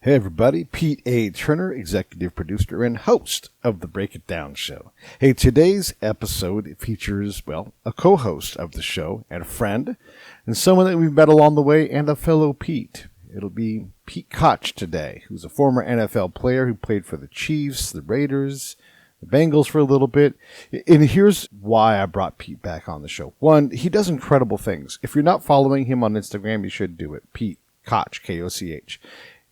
Hey everybody, Pete A. Turner, executive producer and host of the Break It Down show. Hey, today's episode features, a co-host of the show and a friend, and someone that we've met along the way, and a fellow Pete. It'll be Pete Koch today, who's a former NFL player who played for the Chiefs, the Raiders, the Bengals for a little bit. And here's why I brought Pete back on the show. One, he does incredible things. If you're not following him on Instagram, you should do it. Pete Koch, K-O-C-H.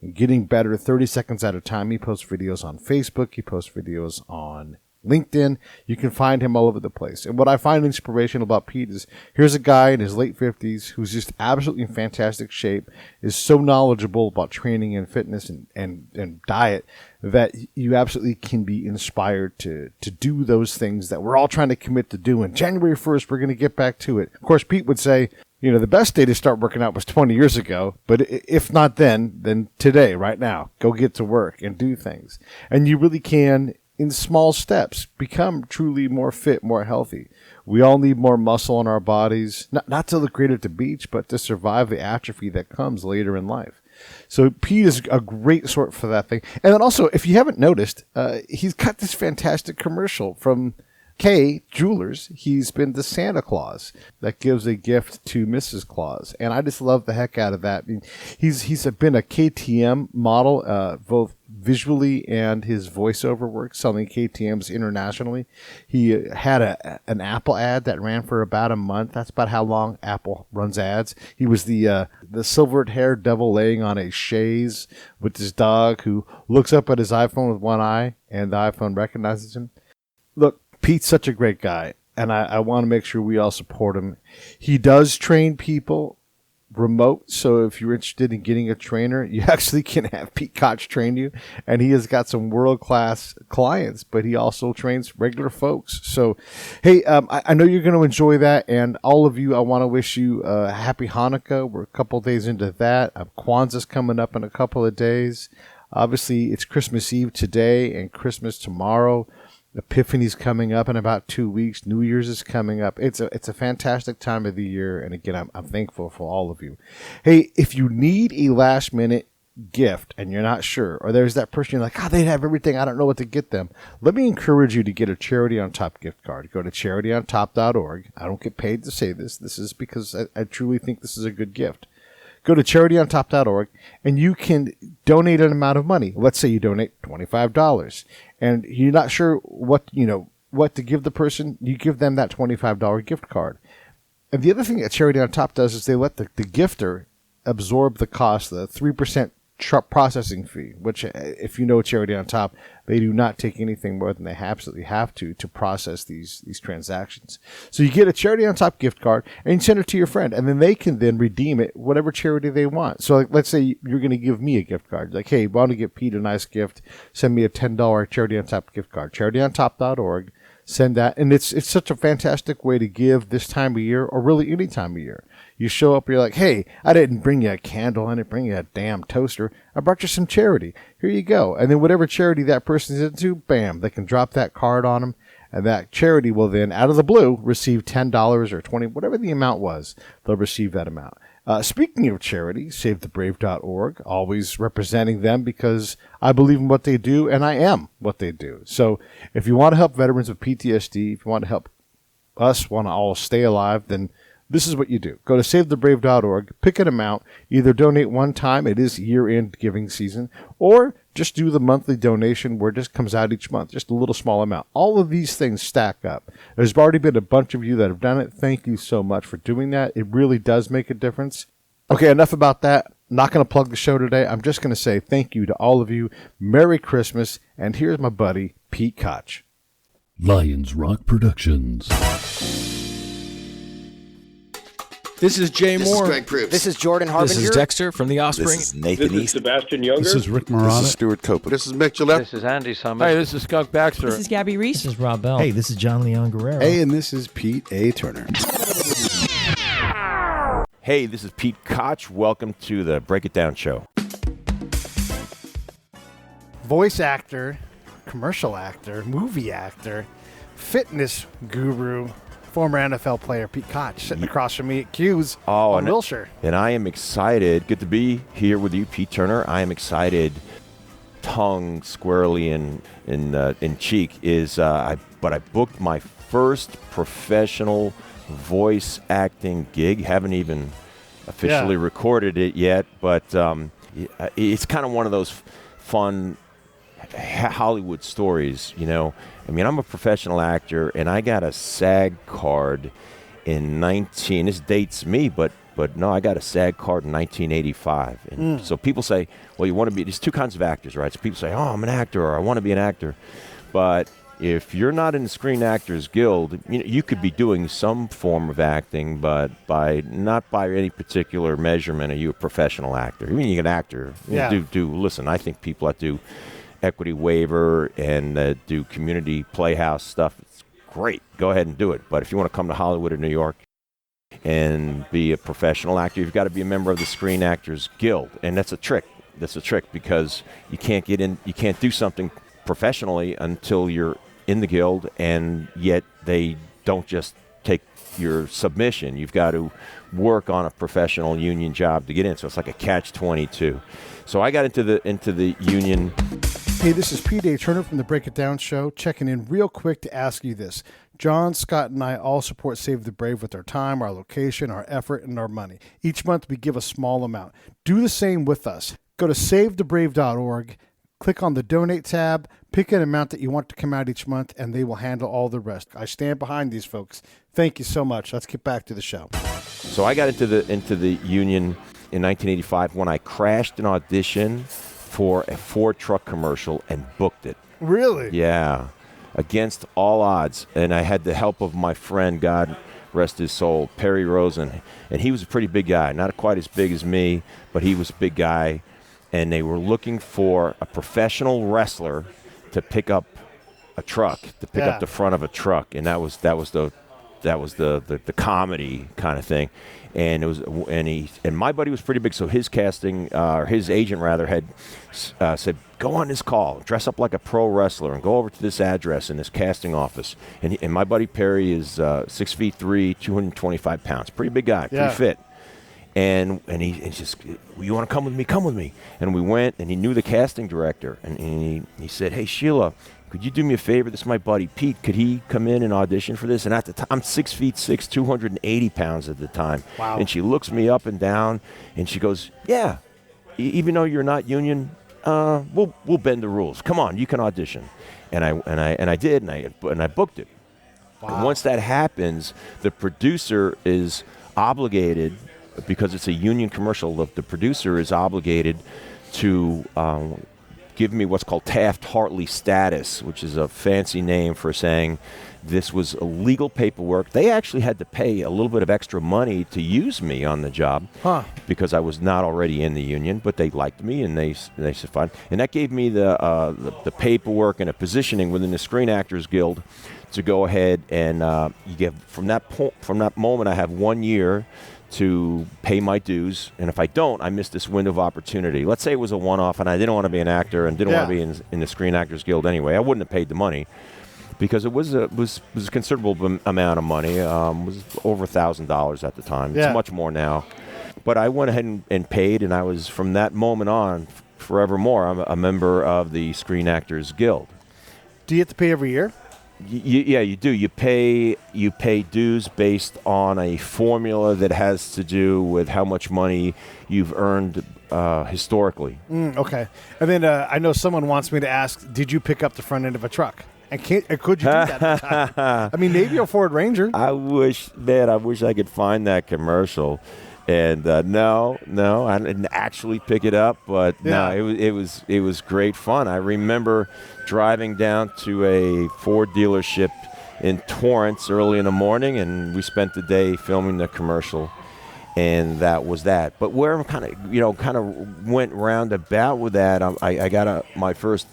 And getting better 30 seconds at a time. He posts videos on Facebook. He posts videos on LinkedIn. You can find him all over the place. And what I find inspirational about Pete is here's a guy in his late 50s who's just absolutely in fantastic shape, is so knowledgeable about training and fitness and diet that you absolutely can be inspired to do those things that we're all trying to commit to doing. January 1st, we're going to get back to it. Of course, Pete would say, the best day to start working out was 20 years ago, but if not then today, right now, go get to work and do things. And you really can, in small steps, become truly more fit, more healthy. We all need more muscle in our bodies, not to look great at the beach, but to survive the atrophy that comes later in life. So Pete is a great sort for that thing. And then also, if you haven't noticed, he's got this fantastic commercial from K Jewelers. He's been the Santa Claus that gives a gift to Mrs. Claus, and I just love the heck out of that. I mean, he's been a KTM model, both visually and his voiceover work, selling KTMs internationally. He had an Apple ad that ran for about a month. That's about how long Apple runs ads. He was the silver-haired devil laying on a chaise with his dog, who looks up at his iPhone with one eye, and the iPhone recognizes him. Look, Pete's such a great guy, and I want to make sure we all support him. He does train people remote, so if you're interested in getting a trainer, you actually can have Pete Koch train you, and he has got some world-class clients, but he also trains regular folks. So, hey, I know you're going to enjoy that, and all of you, I want to wish you a happy Hanukkah. We're a couple days into that. Kwanzaa's coming up in a couple of days. Obviously, it's Christmas Eve today and Christmas tomorrow. Epiphany's coming up in about 2 weeks. New Year's is coming up. It's a fantastic time of the year, and again, I'm thankful for all of you. Hey, if you need a last-minute gift and you're not sure, or there's that person you're like, they have everything, I don't know what to get them, let me encourage you to get a Charity on Top gift card. Go to CharityOnTop.org. I don't get paid to say this. This is because I truly think this is a good gift. Go to CharityOnTop.org, and you can donate an amount of money. Let's say you donate $25, and you're not sure what to give the person. You give them that $25 gift card. And the other thing that Charity on Top does is they let the gifter absorb the cost, the 3% processing fee, which, if you know Charity on Top, they do not take anything more than they absolutely have to process these transactions. So you get a Charity on Top gift card, and you send it to your friend, and then they can then redeem it whatever charity they want. So let's say you're going to give me a gift card. Like, hey, want to give Pete a nice gift? Send me a $10 Charity on Top gift card. CharityOnTop.org. Send that, and it's such a fantastic way to give this time of year, or really any time of year. You show up, you're like, hey, I didn't bring you a candle, I didn't bring you a damn toaster, I brought you some charity. Here you go. And then whatever charity that person's into, bam, they can drop that card on them, and that charity will then, out of the blue, receive $10 or $20, whatever the amount was, they'll receive that amount. Speaking of charity, SaveTheBrave.org, always representing them because I believe in what they do, and I am what they do. So if you want to help veterans with PTSD, if you want to help us want to all stay alive, then this is what you do. Go to SaveTheBrave.org, pick an amount, either donate one time, it is year-end giving season, or just do the monthly donation where it just comes out each month, just a little small amount. All of these things stack up. There's already been a bunch of you that have done it. Thank you so much for doing that. It really does make a difference. Okay, enough about that. I'm not going to plug the show today. I'm just going to say thank you to all of you. Merry Christmas, and here's my buddy, Pete Koch. Lions Rock Productions. This is Jay Moore. This is Greg Proops. This is Jordan Harbinger. This is Dexter from The Offspring. This is Nathan This is East. Sebastian Younger. This is Rick Marotta. This is Stuart Copeland. This is Mick Gillette. This is Andy Summers. Hi, this is Skunk Baxter. This is Gabby Reese. This is Rob Bell. Hey, this is John Leon Guerrero. Hey, and this is Pete A. Turner. Hey, this is Pete Koch. Welcome to the Break It Down show. Voice actor, commercial actor, movie actor, fitness guru, former NFL player Pete Koch, sitting across from me at Q's Oh, on Wilshire. And I am excited. Good to be here with you, Pete Turner. I am excited. Tongue squarely in cheek is. But I booked my first professional voice acting gig. Haven't even officially recorded it yet, but it's kind of one of those fun Hollywood stories, you know. I mean, I'm a professional actor, and I got a SAG card in this dates me, but no, I got a SAG card in 1985. And so people say, well, you want to be, there's two kinds of actors, right? So people say, oh, I'm an actor, or I want to be an actor. But if you're not in the Screen Actors Guild, you could be doing some form of acting, but not by any particular measurement are you a professional actor. I mean, you're an actor. Listen, I think people that do equity waiver and do community playhouse stuff, it's great. Go ahead and do it. But if you want to come to Hollywood or New York and be a professional actor, you've got to be a member of the Screen Actors Guild. And that's a trick. That's a trick because you can't do something professionally until you're in the guild, and yet they don't just take your submission. You've got to work on a professional union job to get in. So it's like a catch-22. So I got into the union. Hey, this is Pete Turner from the Break It Down Show, checking in real quick to ask you this. John, Scott, and I all support Save the Brave with our time, our location, our effort, and our money. Each month we give a small amount. Do the same with us. Go to savethebrave.org, click on the Donate tab, pick an amount that you want to come out each month, and they will handle all the rest. I stand behind these folks. Thank you so much. Let's get back to the show. So I got into the union in 1985 when I crashed an audition for a Ford truck commercial and booked it. Really? Yeah, against all odds. And I had the help of my friend, God rest his soul, Perry Rosen. And he was a pretty big guy, not quite as big as me, but he was a big guy. And they were looking for a professional wrestler to pick up a truck, to pick up the front of a truck. And that was the comedy kind of thing. And it was, and my buddy was pretty big, so his his agent rather had said, go on this call, dress up like a pro wrestler, and go over to this address in this casting office. And my buddy Perry is 6'3", 225 pounds, pretty big guy, pretty fit. And he just, well, you want to come with me? Come with me. And we went, and he knew the casting director, and he said, hey Sheila, could you do me a favor? This is my buddy Pete. Could he come in and audition for this? And at the time, I'm 6'6", 280 pounds at the time. Wow. And she looks me up and down, and she goes, yeah, even though you're not union, we'll bend the rules. Come on, you can audition. And I did, and I booked it. Wow. And once that happens, the producer is obligated, because it's a union commercial, the producer is obligated to give me what's called Taft-Hartley status, which is a fancy name for saying this was legal paperwork. They actually had to pay a little bit of extra money to use me on the job because I was not already in the union, but they liked me, and they said fine. And that gave me the paperwork and a positioning within the Screen Actors Guild to go ahead and you get from that moment I have 1 year to pay my dues, and if I don't, I miss this window of opportunity. Let's say it was a one-off, and I didn't want to be an actor and didn't want to be in the Screen Actors Guild anyway. I wouldn't have paid the money because it was a considerable amount of money. It was over $1,000 at the time. It's much more now. But I went ahead and paid, and I was, from that moment on, forevermore, I'm a member of the Screen Actors Guild. Do you have to pay every year? Yeah, you do. You pay dues based on a formula that has to do with how much money you've earned historically. Okay. And then I know someone wants me to ask, did you pick up the front end of a truck? And could you do that at the time? I mean, maybe a Ford Ranger. I wish I could find that commercial. And no, I didn't actually pick it up, but no, it was great fun. I remember driving down to a Ford dealership in Torrance early in the morning, and we spent the day filming the commercial, and that was that. But where I'm kind of went roundabout with that, I got my first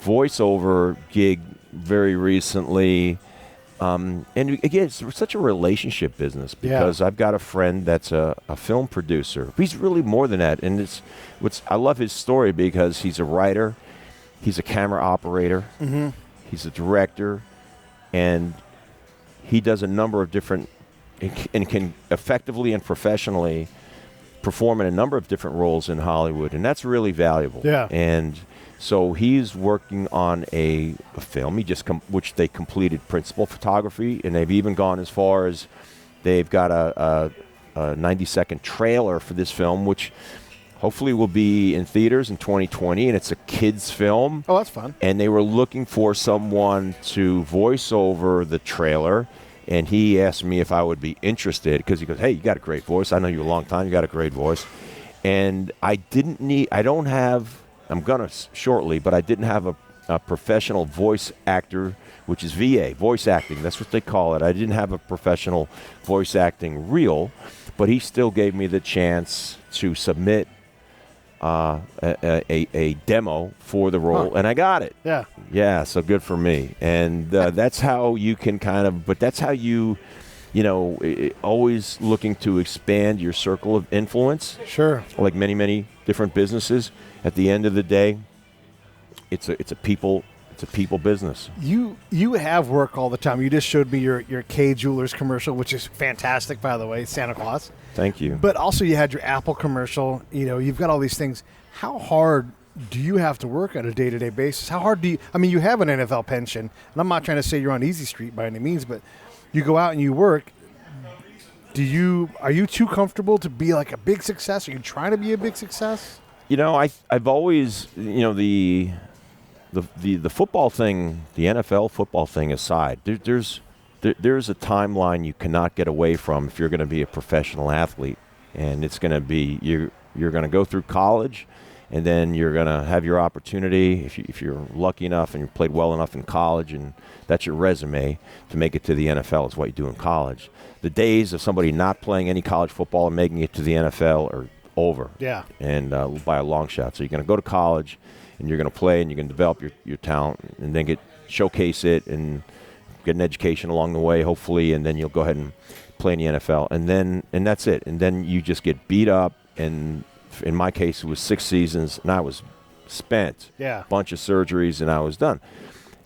voiceover gig very recently. And again, it's such a relationship business because I've got a friend that's a film producer. He's really more than that, and I love his story because he's a writer, he's a camera operator, he's a director, and he does a number of different, and can effectively and professionally perform in a number of different roles in Hollywood, and that's really valuable. Yeah. And so he's working on a film. He just which they completed principal photography, and they've even gone as far as they've got a 90-second trailer for this film, which hopefully will be in theaters in 2020, and it's a kids' film. Oh, that's fun. And they were looking for someone to voice over the trailer, and he asked me if I would be interested, because he goes, hey, you got a great voice. I know you a long time. You got a great voice. And I'm going to shortly, but I didn't have a professional voice actor, which is VA, voice acting. That's what they call it. I didn't have a professional voice acting reel, but he still gave me the chance to submit a demo for the role, and I got it. Yeah. Yeah, so good for me. And that's how you can that's how you always looking to expand your circle of influence. Sure. Like many, many different businesses. At the end of the day, it's a people business. You have work all the time. You just showed me your K Jewelers commercial, which is fantastic, by the way, Santa Claus. Thank you. But also you had your Apple commercial. You've got all these things. How hard do you have to work on a day-to-day basis? How hard do you – I mean, you have an NFL pension, and I'm not trying to say you're on Easy Street by any means, but you go out and you work. Are you too comfortable to be like a big success? Are you trying to be a big success? I've always, the football thing, the NFL football thing aside, there's a timeline you cannot get away from if you're going to be a professional athlete, and it's going to be you're going to go through college, and then you're going to have your opportunity if you're lucky enough and you played well enough in college, and that's your resume to make it to the NFL. Is what you do in college. The days of somebody not playing any college football and making it to the NFL are over. Yeah. And by a long shot. So you're going to go to college, and you're going to play, and you can develop your talent, and then showcase it, and get an education along the way, hopefully, and then you'll go ahead and play in the NFL. And that's it. And then you just get beat up, and in my case, it was 6 seasons, and I was spent. Yeah. Bunch of surgeries, and I was done.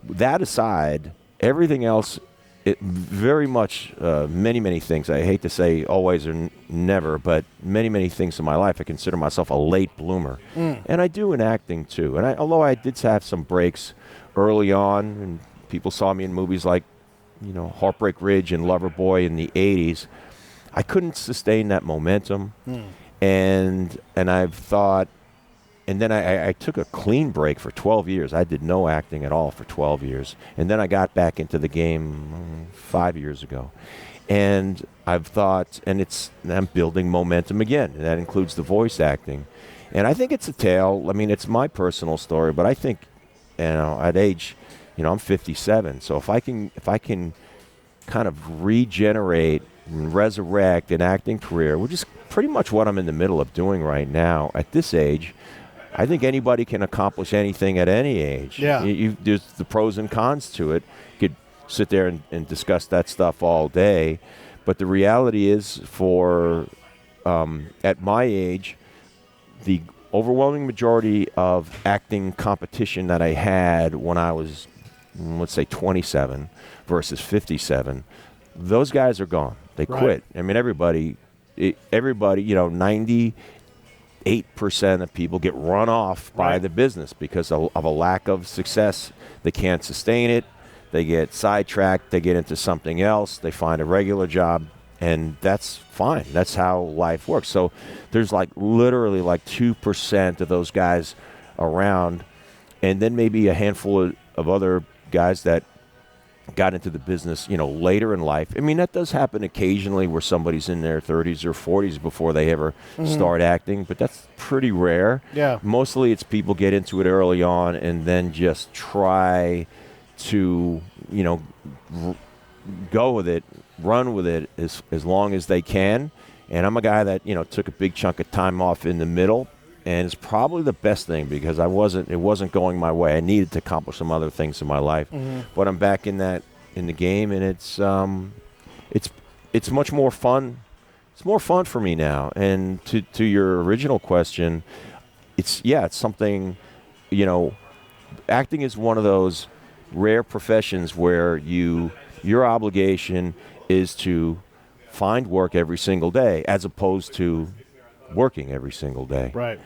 That aside, everything else, it very much, many, many things. I hate to say always or never, but many, many things in my life, I consider myself a late bloomer. And I do in acting, too. And although I did have some breaks early on, and people saw me in movies like, Heartbreak Ridge and Loverboy in the 80s, I couldn't sustain that momentum. And I've thought, and then I took a clean break for 12 years. I did no acting at all for 12 years. And then I got back into the game 5 years ago. And I've thought, I'm building momentum again. And that includes the voice acting. And I think it's a tale. I mean, it's my personal story, but I think, at age, I'm 57. So if I can kind of regenerate and resurrect an acting career, which is pretty much what I'm in the middle of doing right now at this age, I think anybody can accomplish anything at any age. Yeah. There's the pros and cons to it. You could sit there and discuss that stuff all day. But the reality is at my age, the overwhelming majority of acting competition that I had when I was, let's say, 27 versus 57, those guys are gone. They quit. I mean, everybody, 98% of people get run off by the business because of a lack of success. They can't sustain it. They get sidetracked. They get into something else. They find a regular job, and that's fine. That's how life works. So there's literally 2% of those guys around, and then maybe a handful of other guys that got into the business, later in life. I mean, that does happen occasionally where somebody's in their 30s or 40s before they ever start acting, but that's pretty rare. Yeah. Mostly it's people get into it early on and then just try to, go with it, run with it as long as they can. And I'm a guy that, took a big chunk of time off in the middle, and it's probably the best thing because it wasn't going my way. I needed to accomplish some other things in my life, but I'm back in the game, and it's much more fun. It's more fun for me now. And to your original question, it's something. Acting is one of those rare professions where you your obligation is to find work every single day as opposed to working every single day. Right.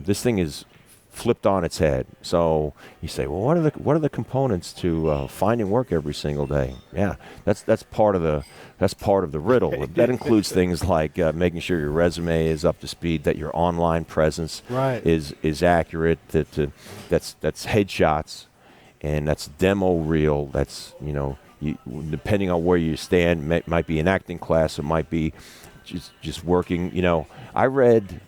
This thing is flipped on its head. So you say, well, what are the components to finding work every single day? Yeah, that's part of the riddle. That includes things like making sure your resume is up to speed, that your online presence is accurate, that's headshots, and that's demo reel. That's depending on where you stand, might be an acting class, it might be just working. I read.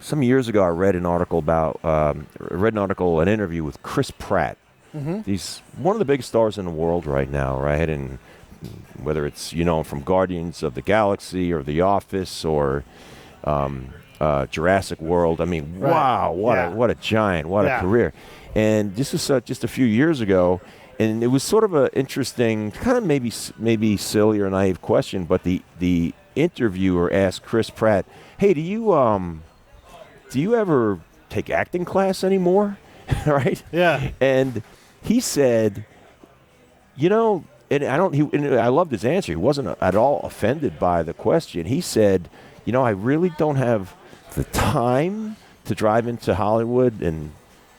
Some years ago, I read an article an interview with Chris Pratt. Mm-hmm. He's one of the biggest stars in the world right now, right? And whether it's, from Guardians of the Galaxy or The Office or Jurassic World. I mean, wow, what a giant, what a career. And this is just a few years ago, and it was sort of an interesting, kind of maybe silly or naive question, but the interviewer asked Chris Pratt, hey, do you ever take acting class anymore? Right? Yeah. And he said, and I loved his answer. He wasn't at all offended by the question. He said, I really don't have the time to drive into Hollywood and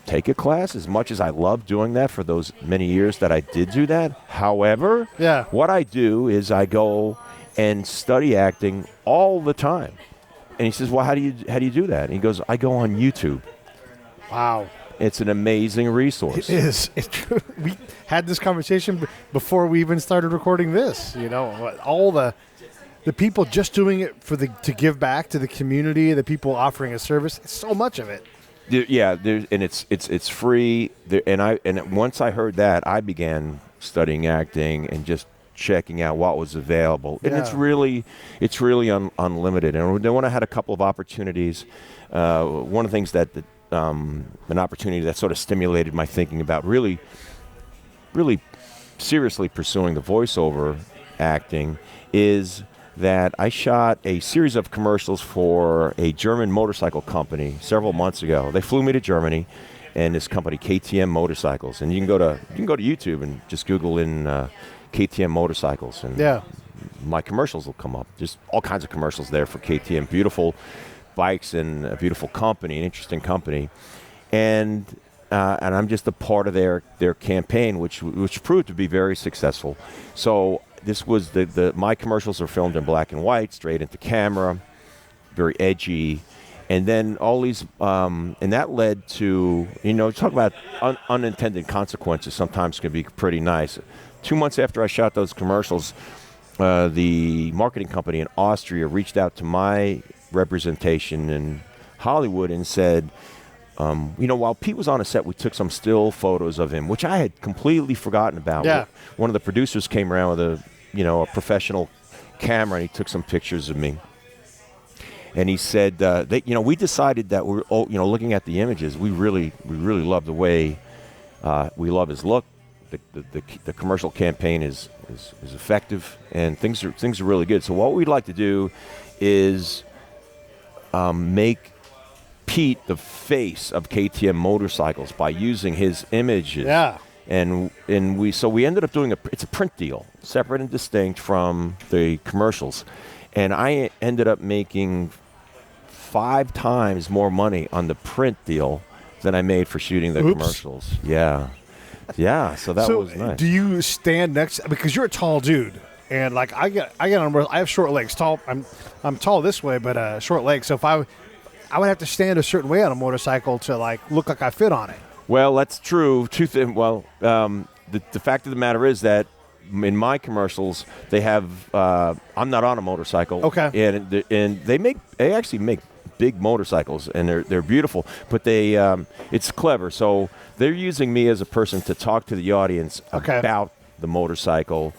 take a class as much as I love doing that for those many years that I did do that. However, what I do is I go and study acting all the time. And he says, well, how do you do that? And he goes, I go on YouTube. Wow. It's an amazing resource. It is. We had this conversation before we even started recording this. All the people just doing it to give back to the community, the people offering a service. It's so much of it. Yeah, and it's free. And once I heard that, I began studying acting and just checking out what was available, and it's really unlimited. And then when I had a couple of opportunities, one of the things that an opportunity that sort of stimulated my thinking about really seriously pursuing the voiceover acting is that I shot a series of commercials for a German motorcycle company several months ago. They flew me to Germany, and this company, KTM Motorcycles, and you can go to YouTube and just Google in KTM Motorcycles, and my commercials will come up. Just all kinds of commercials there for KTM. Beautiful bikes and a beautiful company, an interesting company. And I'm just a part of their campaign, which proved to be very successful. So this was my commercials are filmed in black and white, straight into camera, very edgy. And then all these, and that led to, talk about unintended consequences sometimes can be pretty nice. 2 months after I shot those commercials, the marketing company in Austria reached out to my representation in Hollywood and said, while Pete was on a set, we took some still photos of him, which I had completely forgotten about. Yeah. One of the producers came around with a professional camera, and he took some pictures of me. And he said, we decided that we're, looking at the images, we really love the way we love his look. The commercial campaign is effective, and things are really good. So what we'd like to do is make Pete the face of KTM Motorcycles by using his images. Yeah. And we ended up doing it's a print deal, separate and distinct from the commercials. And I ended up making 5 times more money on the print deal than I made for shooting the commercials. Yeah. Yeah, so that was nice. Do you stand next? Because you're a tall dude, and like I have short legs. I'm tall this way, but short legs. So if I would have to stand a certain way on a motorcycle to look like I fit on it. Well, that's true. The fact of the matter is that in my commercials, they have I'm not on a motorcycle. Okay. And they actually make big motorcycles, and they're beautiful, but it's clever. So they're using me as a person to talk to the audience about the motorcycle,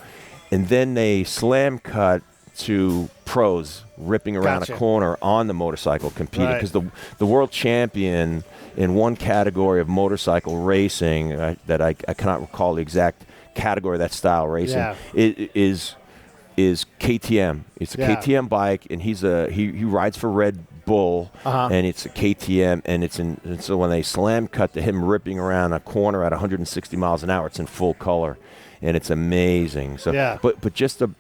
and then they slam cut to pros ripping around a corner on the motorcycle competing, because the world champion in one category of motorcycle racing that I cannot recall the exact category of that style racing is KTM. It's a KTM bike, and he rides for Red Bull, and it's a KTM, and so when they slam cut to him ripping around a corner at 160 miles an hour, it's in full color. and it's amazing. So, Yeah. but just to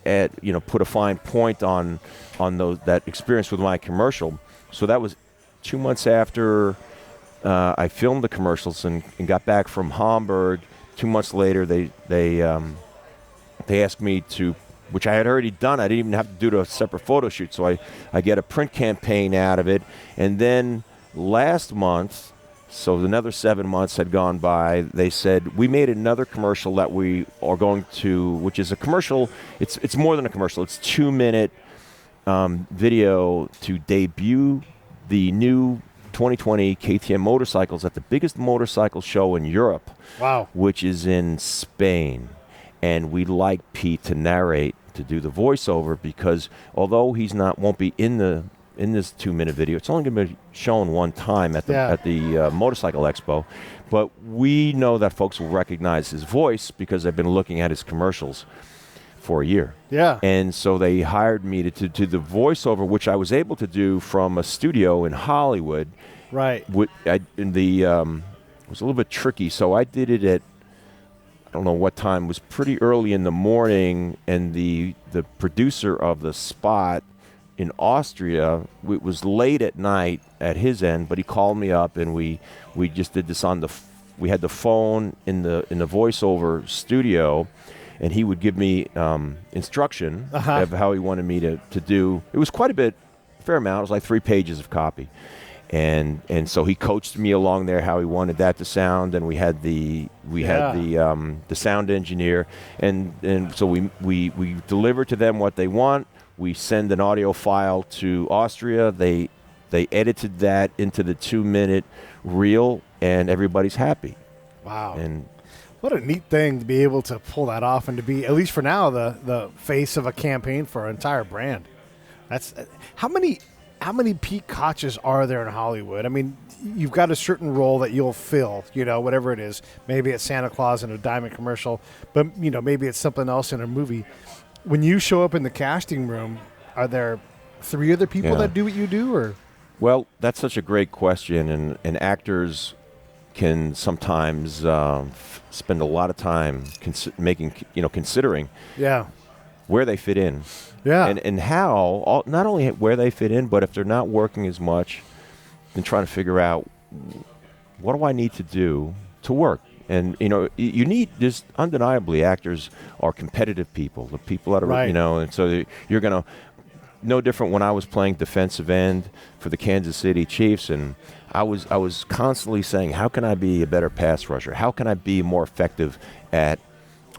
add, put a fine point on that experience with my commercial. So that was 2 months after I filmed the commercials and got back from Hamburg. 2 months later, they asked me to, which I had already done. I didn't even have to do a separate photo shoot. So I get a print campaign out of it. And then last month, so another 7 months had gone by, they said, we made another commercial that we are going to, which is a commercial. It's more than a commercial. It's 2-minute video to debut the new 2020 KTM motorcycles at the biggest motorcycle show in Europe. Wow. Which is in Spain. And we'd like Pete to narrate, to do the voiceover, because although won't be in this 2-minute video, it's only going to be shown one time at the Motorcycle Expo. But we know that folks will recognize his voice because they've been looking at his commercials for a year. Yeah. And so they hired me to do the voiceover, which I was able to do from a studio in Hollywood. Right. It was a little bit tricky, so I did it at, I don't know what time. It was pretty early in the morning, and the producer of the spot in Austria, it was late at night at his end, but he called me up, and we just did this we had the phone in the voiceover studio, and he would give me instruction of how he wanted me to do. It was quite a fair amount. It was like 3 pages of copy. And so he coached me along there how he wanted that to sound, and we had the sound engineer, and so we deliver to them what they want. We send an audio file to Austria. They edited that into the 2-minute reel, and everybody's happy. Wow. And what a neat thing to be able to pull that off and to be, at least for now, the face of a campaign for an entire brand. That's how many Pete Koches are there in Hollywood? I mean, you've got a certain role that you'll fill, whatever it is. Maybe it's Santa Claus in a Diamond commercial, but, maybe it's something else in a movie. When you show up in the casting room, are there 3 other people that do what you do, or? Well, that's such a great question, and actors can sometimes spend a lot of time considering where they fit in. Yeah. And how, not only where they fit in, but if they're not working as much, then trying to figure out, what do I need to do to work? And, you need, just undeniably, actors are competitive people. The people that are, right. And so you're going to, no different when I was playing defensive end for the Kansas City Chiefs, and I was constantly saying, how can I be a better pass rusher? How can I be more effective at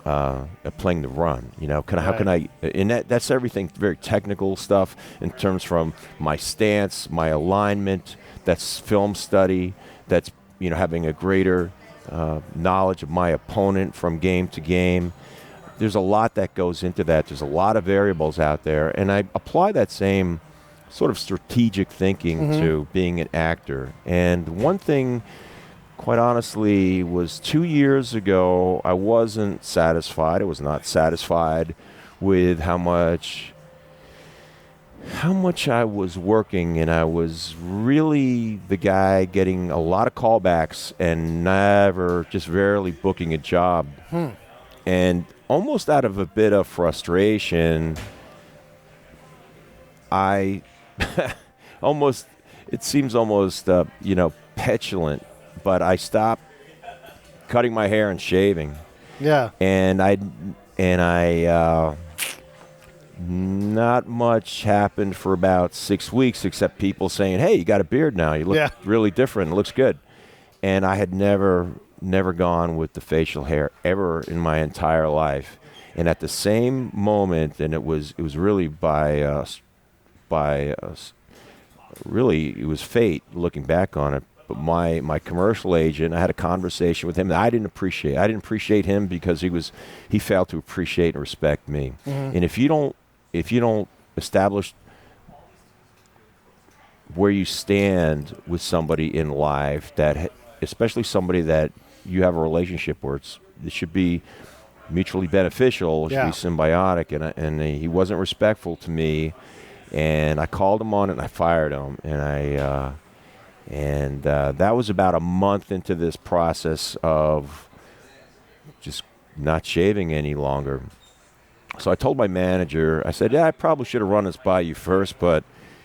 playing the run? How can I? And that's everything, very technical stuff in terms from my stance, my alignment. That's film study. That's having a greater knowledge of my opponent from game to game. There's a lot that goes into that. There's a lot of variables out there, and I apply that same sort of strategic thinking to being an actor. And one thing, quite honestly, was 2 years ago, I wasn't satisfied. I was not satisfied with how much I was working, and I was really the guy getting a lot of callbacks and never, just rarely booking a job. And almost out of a bit of frustration, I it seems almost petulant, but I stopped cutting my hair and shaving. Yeah. And I not much happened for about 6 weeks, except people saying, "Hey, you got a beard now. You look really different. It looks good." And I had never gone with the facial hair ever in my entire life. And at the same moment, and it was really really, it was fate looking back on it. But my commercial agent, I had a conversation with him that I didn't appreciate. I didn't appreciate him because he failed to appreciate and respect me. And if you don't establish where you stand with somebody in life, that especially somebody that you have a relationship where it should be mutually beneficial, it should be symbiotic, and he wasn't respectful to me, and I called him on it and I fired him, and that was about a month into this process of not shaving any longer. So I told my manager, I said, yeah, I probably should have run this by you first, but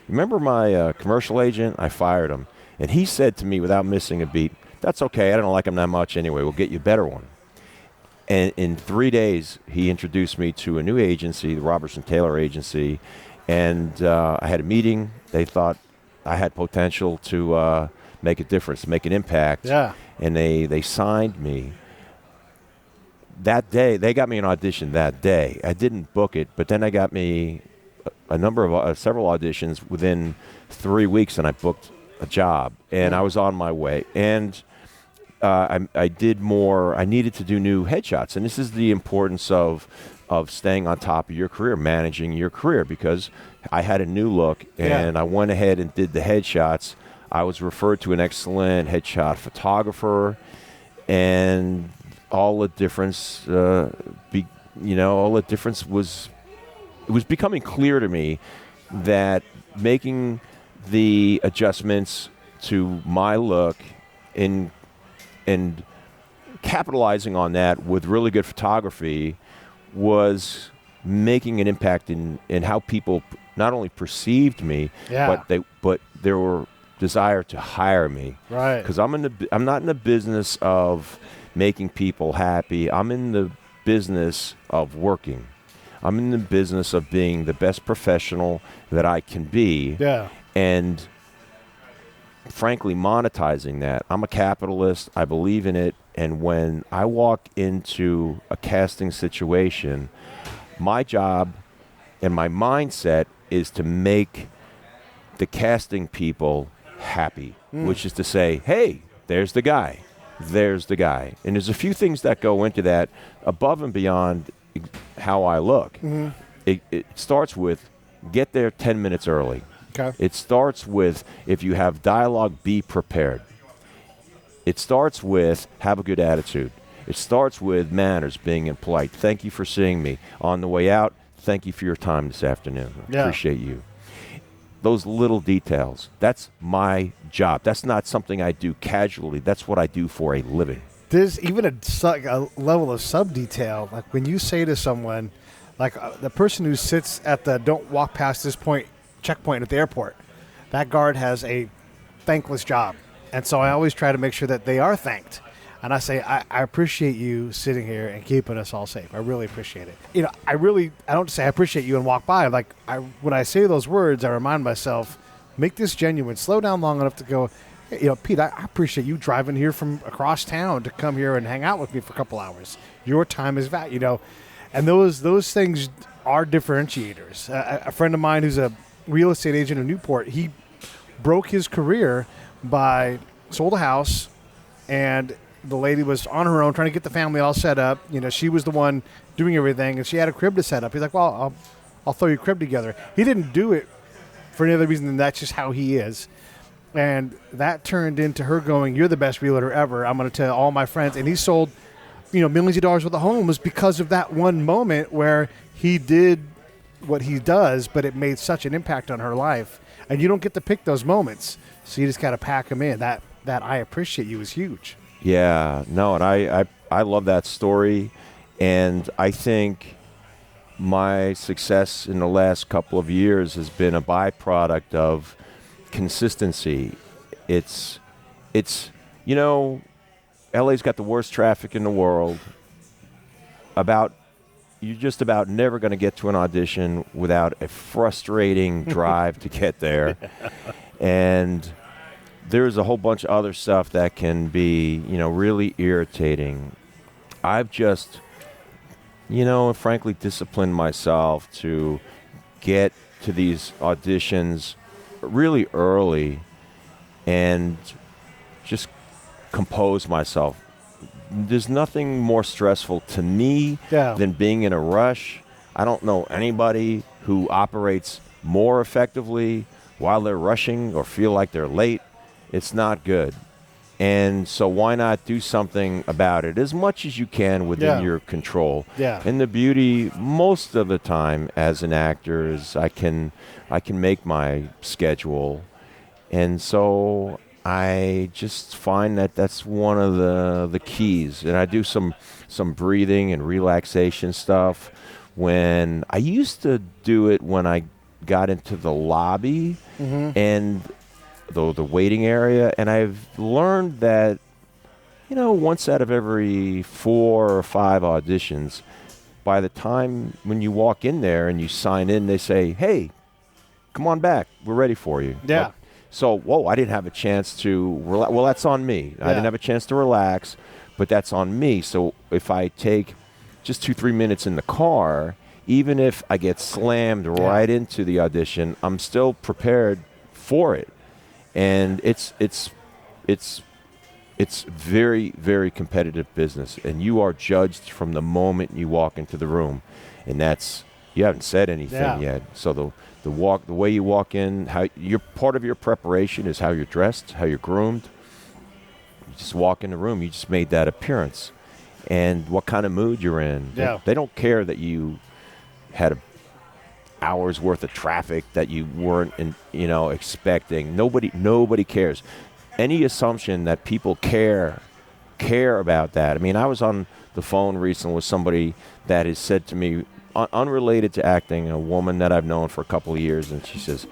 remember my commercial agent? I fired him. And he said to me without missing a beat, that's okay, I don't like him that much anyway, we'll get you a better one. And in 3 days, he introduced me to a new agency, the Robertson Taylor Agency, and I had a meeting. They thought I had potential to make a difference, make an impact. Yeah. And they signed me. That day, they got me an audition that day. I didn't book it, but then they got me several auditions within 3 weeks, and I booked a job, and I was on my way. And I did more. I needed to do new headshots, and this is the importance of staying on top of your career, managing your career, because I had a new look, and I went ahead and did the headshots. I was referred to an excellent headshot photographer, and all the difference, all the difference was, it was becoming clear to me that making the adjustments to my look and capitalizing on that with really good photography was making an impact in how people not only perceived me, but there were desire to hire me. Right. Because I'm not in the business of making people happy. I'm in the business of working. I'm in the business of being the best professional that I can be. Yeah. And frankly, monetizing that. I'm a capitalist. I believe in it. And when I walk into a casting situation, my job and my mindset is to make the casting people happy, which is to say, hey, there's the guy. There's the guy. And there's a few things that go into that above and beyond how I look. Mm-hmm. It starts with get there 10 minutes early. Okay. It starts with, if you have dialogue, be prepared. It starts with have a good attitude. It starts with manners, being polite. Thank you for seeing me. On the way out, thank you for your time this afternoon. Yeah. Appreciate you. Those little details, that's my job. That's not something I do casually. That's what I do for a living. There's even a level of sub-detail. Like when you say to someone, like the person who sits at the don't walk past this checkpoint at the airport, that guard has a thankless job. And so I always try to make sure that they are thanked. And I say, I appreciate you sitting here and keeping us all safe. I really appreciate it. You know, I don't say I appreciate you and walk by. Like, when I say those words, I remind myself, make this genuine. Slow down long enough to go, hey, Pete, I appreciate you driving here from across town to come here and hang out with me for a couple hours. Your time is valuable, And those things are differentiators. A friend of mine who's a real estate agent in Newport, he broke his career by sold a house, and the lady was on her own trying to get the family all set up. You know, she was the one doing everything, and she had a crib to set up. He's like, well, I'll throw your crib together. He didn't do it for any other reason than that's just how he is. And that turned into her going, you're the best realtor ever. I'm going to tell all my friends. And he sold, millions of dollars worth of homes because of that one moment where he did what he does, but it made such an impact on her life. And you don't get to pick those moments. So you just got to pack them in. That I appreciate you is huge. Yeah, no, and I love that story, and I think my success in the last couple of years has been a byproduct of consistency. It's LA's got the worst traffic in the world. You're just about never going to get to an audition without a frustrating drive to get there. And there's a whole bunch of other stuff that can be, really irritating. I've just, frankly disciplined myself to get to these auditions really early and just compose myself. There's nothing more stressful to me than being in a rush. I don't know anybody who operates more effectively while they're rushing or feel like they're late. It's not good. And so why not do something about it as much as you can within your control? Yeah. And the beauty most of the time as an actor is I can make my schedule. And so I just find that that's one of the keys. And I do some breathing and relaxation stuff. When I used to do it when I got into the lobby and the waiting area, and I've learned that, once out of every 4 or 5 auditions, by the time when you walk in there and you sign in, they say, "Hey, come on back. We're ready for you." Yeah. So, I didn't have a chance to relax. Well, that's on me. I didn't have a chance to relax, but that's on me. So if I take just 2-3 minutes in the car, even if I get slammed right into the audition, I'm still prepared for it. And it's very, very competitive business, and you are judged from the moment you walk into the room, and you haven't said anything yet. So the way you walk in, part of your preparation is how you're dressed, how you're groomed. You just walk in the room, you just made that appearance, and what kind of mood you're in. Yeah. They don't care that you had an hour's worth of traffic that you weren't expecting. Nobody cares. Any assumption that people care about that. I mean, I was on the phone recently with somebody that has said to me, unrelated to acting, a woman that I've known for a couple of years, and she says,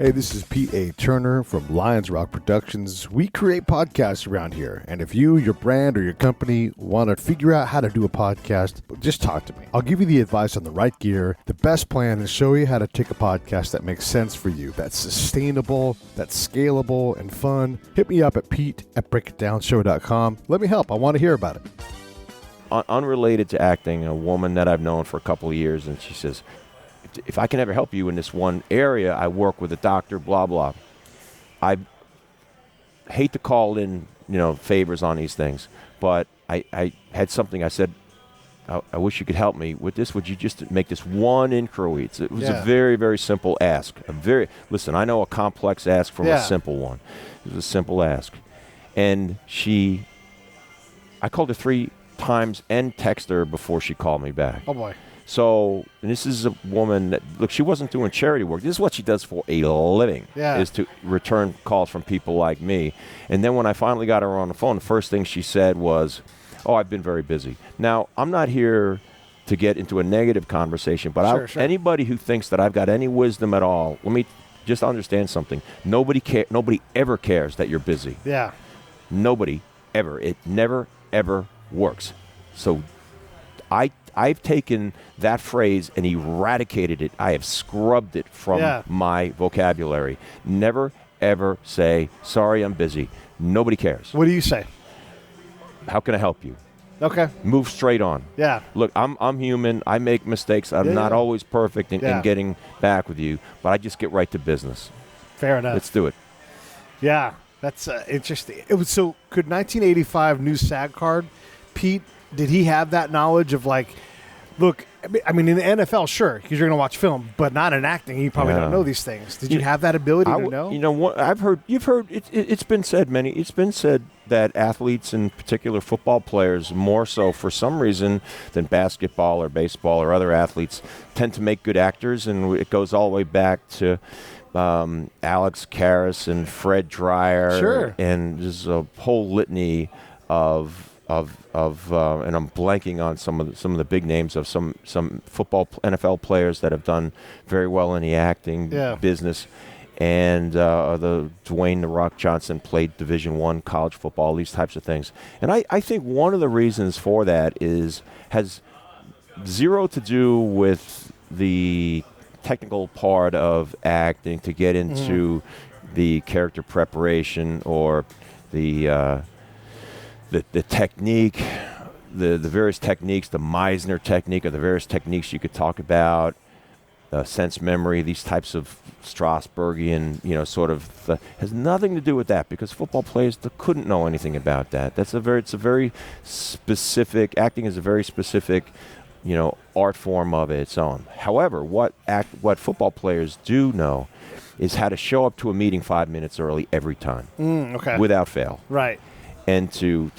Hey, this is Pete A. Turner from Lions Rock Productions. We create podcasts around here, and if you, your brand, or your company want to figure out how to do a podcast, just talk to me. I'll give you the advice on the right gear, the best plan, and show you how to take a podcast that makes sense for you, that's sustainable, that's scalable, and fun. Hit me up at pete@breakitdownshow.com. Let me help. I want to hear about it. Unrelated to acting, a woman that I've known for a couple of years, and she says, if I can ever help you in this one area, I work with a doctor, blah, blah. I hate to call in, favors on these things, but I had something. I said, I wish you could help me with this. Would you just make this one inquiry? It was a very, very simple ask. Listen, I know a complex ask from a simple one. It was a simple ask. And I called her 3 times and texted her before she called me back. Oh, boy. So, and this is a woman that, look, she wasn't doing charity work. This is what she does for a living, is to return calls from people like me. And then when I finally got her on the phone, the first thing she said was, "Oh, I've been very busy." Now, I'm not here to get into a negative conversation, but anybody who thinks that I've got any wisdom at all, let me just understand something. Nobody ever cares that you're busy. Yeah. Nobody ever. It never, ever works. So I've taken that phrase and eradicated it. I have scrubbed it from my vocabulary. Never, ever say, "Sorry, I'm busy." Nobody cares. What do you say? How can I help you? Okay. Move straight on. Yeah. Look, I'm human. I make mistakes. I'm not always perfect in getting back with you, but I just get right to business. Fair enough. Let's do it. Yeah, that's interesting. So could 1985 new SAG card, Pete, did he have that knowledge of look, I mean, in the NFL, sure, because you're going to watch film, but not in acting. You probably don't know these things. Did you have that ability to know? What you've heard. It's been said that athletes, in particular football players, more so for some reason than basketball or baseball or other athletes, tend to make good actors, and it goes all the way back to Alex Karras and Fred Dreyer, and there's a whole litany of and I'm blanking on some of the big names of some football NFL players that have done very well in the acting business, and the Dwayne "The Rock" Johnson played Division I college football, these types of things. And I think one of the reasons for that has zero to do with the technical part of acting to get into the character preparation or the technique, the various techniques, the Meisner technique, or the various techniques you could talk about, sense memory, these types of Strasbergian, has nothing to do with that, because football players couldn't know anything about that. It's a very specific, acting is a very specific, art form of its own. However, what football players do know is how to show up to a meeting 5 minutes early every time, without fail. Right. And to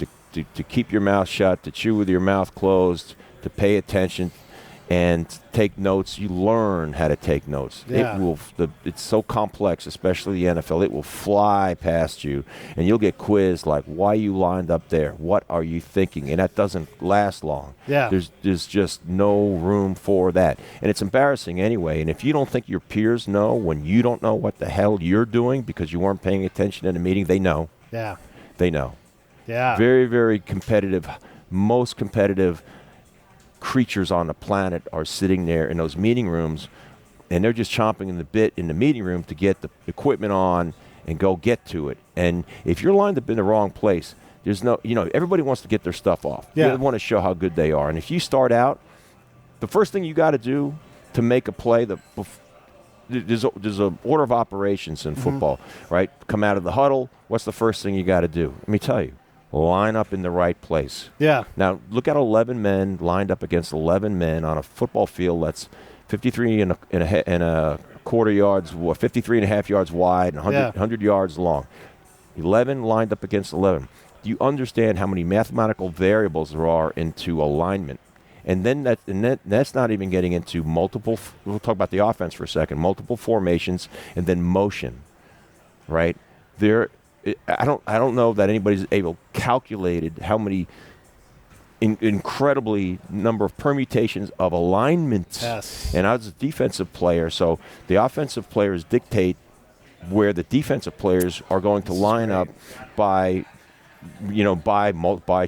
keep your mouth shut, to chew with your mouth closed, to pay attention, and take notes. You learn how to take notes. Yeah. It's so complex, especially the NFL. It will fly past you, and you'll get quizzed like, why you lined up there? What are you thinking? And that doesn't last long. Yeah. There's just no room for that. And it's embarrassing anyway. And if you don't think your peers know when you don't know what the hell you're doing because you weren't paying attention in a meeting, they know. Yeah. They know. Yeah. Very, very competitive, most competitive creatures on the planet are sitting there in those meeting rooms, and they're just chomping in the bit in the meeting room to get the equipment on and go get to it. And if you're lined up in the wrong place, there's no, everybody wants to get their stuff off. Yeah. They want to show how good they are. And if you start out, the first thing you got to do to make a play, there's a order of operations in football, right? Come out of the huddle. What's the first thing you got to do? Let me tell you. Line up in the right place. Yeah. Now, look at 11 men lined up against 11 men on a football field that's 53 and a quarter yards, 53 and a half yards wide and 100 yards long. 11 lined up against 11. Do you understand how many mathematical variables there are into alignment? And then that's not even getting into multiple. We'll talk about the offense for a second. Multiple formations and then motion, right? I don't know that anybody's able calculated how many incredibly number of permutations of alignments. Yes. And I was a defensive player, so the offensive players dictate where the defensive players are going to line up by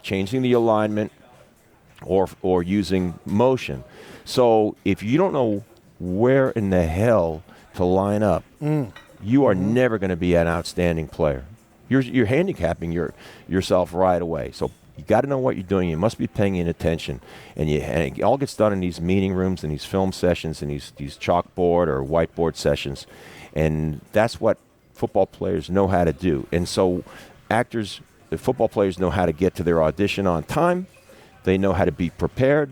changing the alignment or using motion. So if you don't know where in the hell to line up, you are never going to be an outstanding player. You're handicapping yourself right away. So you got to know what you're doing. You must be paying attention. And it all gets done in these meeting rooms and these film sessions and these chalkboard or whiteboard sessions. And that's what football players know how to do. And so the football players know how to get to their audition on time. They know how to be prepared.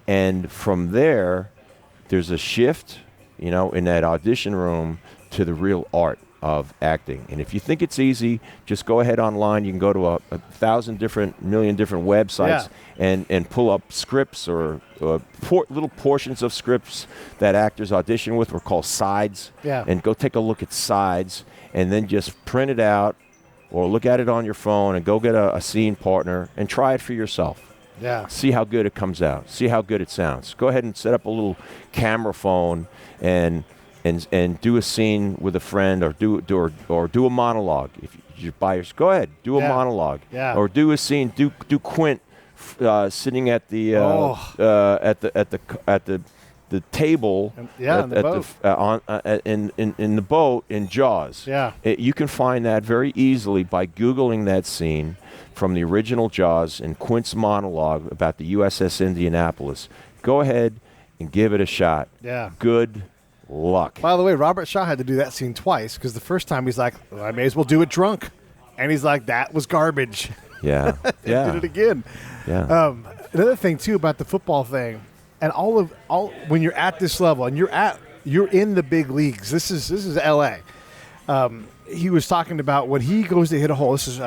And from there's a shift, in that audition room to the real art of acting. And if you think it's easy, just go ahead online. You can go to a million different websites and pull up scripts or little portions of scripts that actors audition with. We're called sides. Yeah. And go take a look at sides and then just print it out or look at it on your phone and go get a scene partner and try it for yourself. Yeah. See how good it comes out. See how good it sounds. Go ahead and set up a little camera phone and do a scene with a friend or do a monologue. If you're by yourself, go ahead, do a monologue. Yeah. Or do a scene. Do Quint sitting at the the table in the boat in Jaws. Yeah. You can find that very easily by Googling that scene from the original Jaws and Quint's monologue about the USS Indianapolis. Go ahead and give it a shot. Yeah. Good luck. By the way, Robert Shaw had to do that scene twice because the first time he's like, well, I may as well do it drunk. And he's like, that was garbage. Yeah. Yeah. Did it again. Yeah. Another thing, too, about the football thing, and all when you're at this level and you're in the big leagues, this is L.A., he was talking about when he goes to hit a hole. This is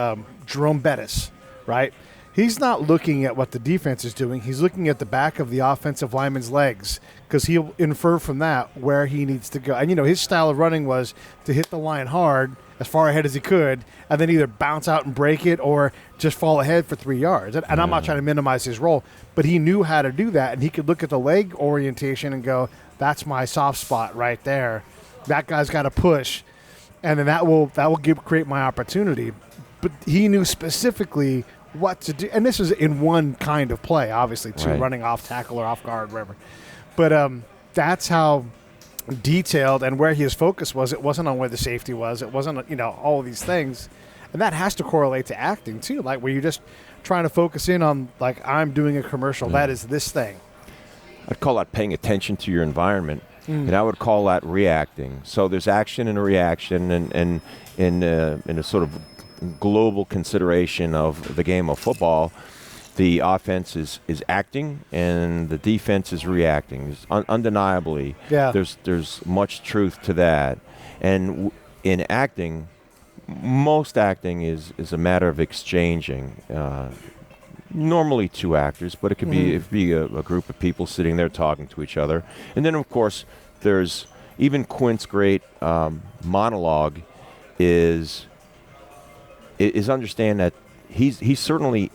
Jerome Bettis, right? He's not looking at what the defense is doing. He's looking at the back of the offensive lineman's legs because he'll infer from that where he needs to go. And, his style of running was to hit the line hard as far ahead as he could and then either bounce out and break it or just fall ahead for 3 yards. And I'm not trying to minimize his role, but he knew how to do that, and he could look at the leg orientation and go, that's my soft spot right there. That guy's got to push, and then that will create my opportunity. But he knew specifically what to do, and this is in one kind of play, obviously, too, right. Running off tackle or off guard, whatever. But that's how detailed and where his focus was. It wasn't on where the safety was. It wasn't, all of these things. And that has to correlate to acting, too, like where you're just trying to focus in on, like, I'm doing a commercial. That is this thing. I'd call that paying attention to your environment, and I would call that reacting. So there's action and a reaction, and in a sort of global consideration of the game of football, the offense is acting and the defense is reacting. Undeniably, there's much truth to that. And in acting, most acting is a matter of exchanging. normally two actors, but it could be a group of people sitting there talking to each other. And then, of course, there's even Quint's great monologue is understand that he's certainly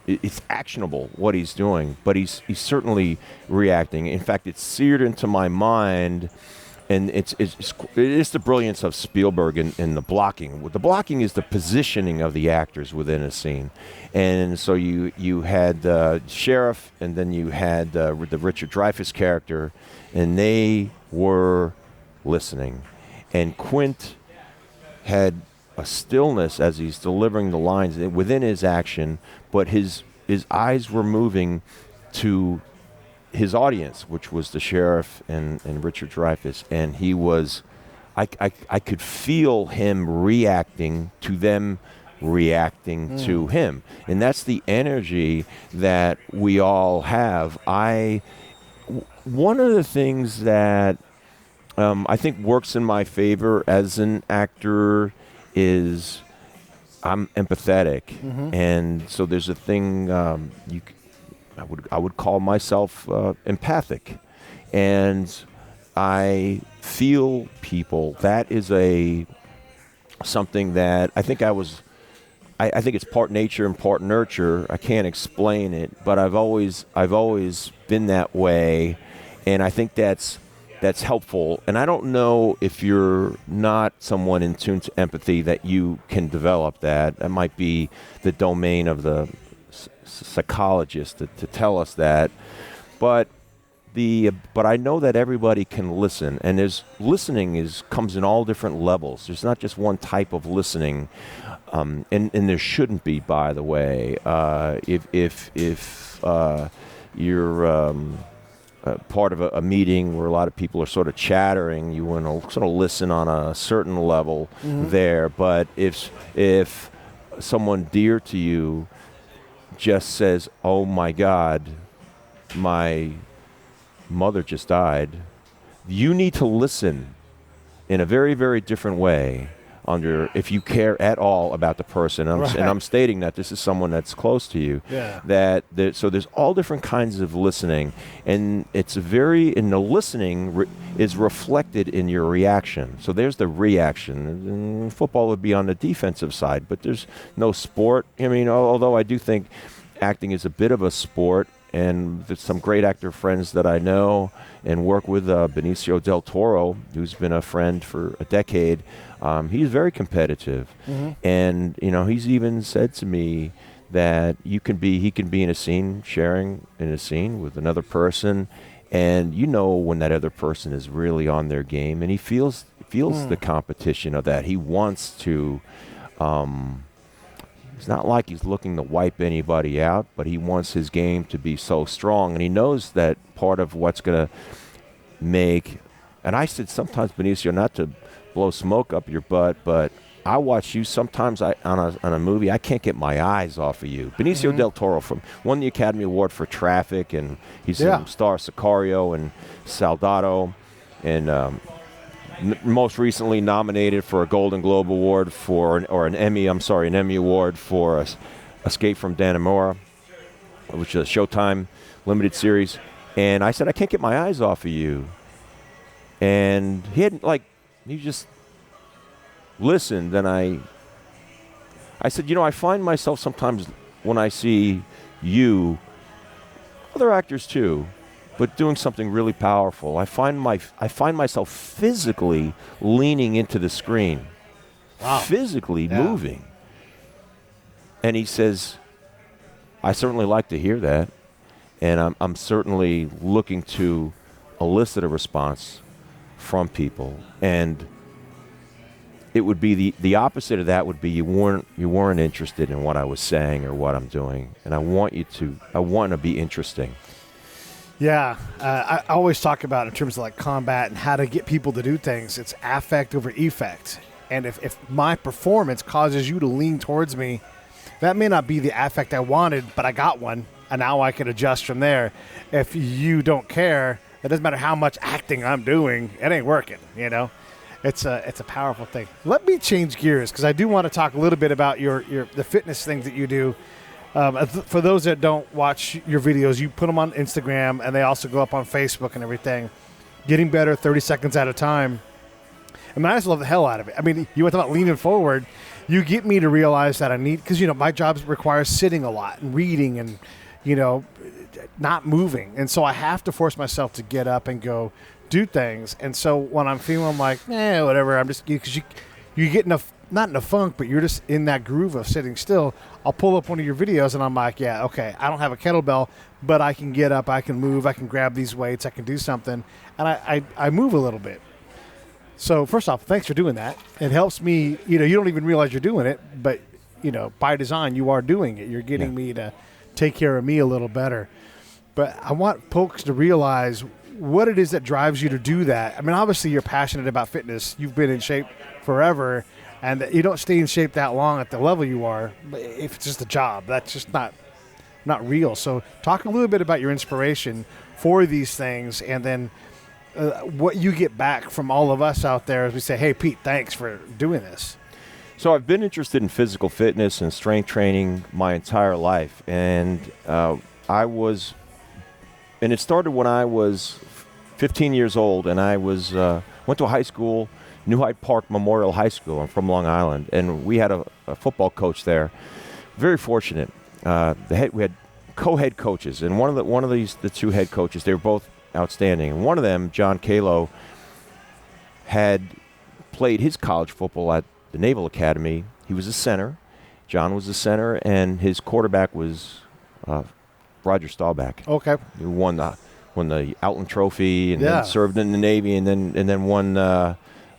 it's actionable what he's doing, but he's certainly reacting. In fact, it's seared into my mind, and it is the brilliance of Spielberg in the blocking. The blocking is the positioning of the actors within a scene, and so you had Sheriff, and then you had the Richard Dreyfuss character, and they were listening, and Quint had a stillness as he's delivering the lines within his action, but his eyes were moving to his audience, which was the Sheriff and Richard Dreyfuss, and he was, I could feel him reacting to them reacting to him, and that's the energy that we all have. One of the things that I think works in my favor as an actor is I'm empathetic, and so there's a thing I would call myself empathic, and I feel people. That is something that I think I think it's part nature and part nurture. I can't explain it, but I've always been that way, and I think that's helpful. And I don't know if you're not someone in tune to empathy that you can develop that. That might be the domain of the psychologist to tell us that. But I know that everybody can listen, and listening comes in all different levels. There's not just one type of listening, and there shouldn't be, by the way. If you're part of a meeting where a lot of people are sort of chattering, you want to sort of listen on a certain level there. But if someone dear to you just says, "Oh my God, my mother just died," you need to listen in a very, very different way if you care at all about the person. And I'm stating that this is someone that's close to you. Yeah. So there's all different kinds of listening, and and the listening is reflected in your reaction. So there's the reaction. And football would be on the defensive side, but there's no sport. I mean, although I do think acting is a bit of a sport, and there's some great actor friends that I know and work with, Benicio del Toro, who's been a friend for a decade. He's very competitive, and he's even said to me that he can be in a scene, sharing in a scene with another person, and when that other person is really on their game, and he feels the competition of that. He wants to. It's not like he's looking to wipe anybody out, but he wants his game to be so strong, and he knows that part of what's going to make. And I said sometimes, Benicio, not to blow smoke up your butt, but I watch you sometimes on a movie. I can't get my eyes off of you. Benicio del Toro won the Academy Award for Traffic, and he's in Star Sicario and Soldado, and most recently nominated for a Golden Globe Award an Emmy Award for Escape from Dannemora, which is a Showtime limited series. And I said, I can't get my eyes off of you. And he just listened, and I said, I find myself sometimes when I see you, other actors too, but doing something really powerful, I find myself physically leaning into the screen, physically moving. And he says, I certainly like to hear that, and I'm certainly looking to elicit a response from people. And it would be the opposite of that would be you weren't interested in what I was saying or what I'm doing, and I want to be interesting. Yeah, I always talk about in terms of like combat and how to get people to do things. It's affect over effect. And if my performance causes you to lean towards me, that may not be the affect I wanted, but I got one, and now I can adjust from there. If you don't care, it doesn't matter how much acting I'm doing, it ain't working, It's a powerful thing. Let me change gears because I do want to talk a little bit about the fitness things that you do. For those that don't watch your videos, you put them on Instagram and they also go up on Facebook and everything. Getting better 30 seconds at a time. I mean, I just love the hell out of it. I mean, you went about leaning forward. You get me to realize that I need, because, my job requires sitting a lot and reading and, not moving. And so I have to force myself to get up and go do things. And so when I'm feeling like, whatever, I'm just, because you get not in a funk, but you're just in that groove of sitting still. I'll pull up one of your videos and I'm like, yeah, okay, I don't have a kettlebell, but I can get up, I can move, I can grab these weights, I can do something. And I move a little bit. So first off, thanks for doing that. It helps me, you don't even realize you're doing it, but, by design, you are doing it. You're getting me to take care of me a little better. But I want folks to realize what it is that drives you to do that. I mean, obviously you're passionate about fitness. You've been in shape forever, and you don't stay in shape that long at the level you are. But if it's just a job, that's just not real. So talk a little bit about your inspiration for these things, and then what you get back from all of us out there as we say, hey, Pete, thanks for doing this. So I've been interested in physical fitness and strength training my entire life. And and it started when I was 15 years old, and I went to a high school, New Hyde Park Memorial High School. I'm from Long Island, and we had a football coach there. Very fortunate. We had co-head coaches, and one of the two head coaches, they were both outstanding. And one of them, Geoff Calhoun, had played his college football at the Naval Academy. He was a center. John was a center, and his quarterback was Roger Staubach. Okay. He won the Outland Trophy, and then served in the Navy, and then won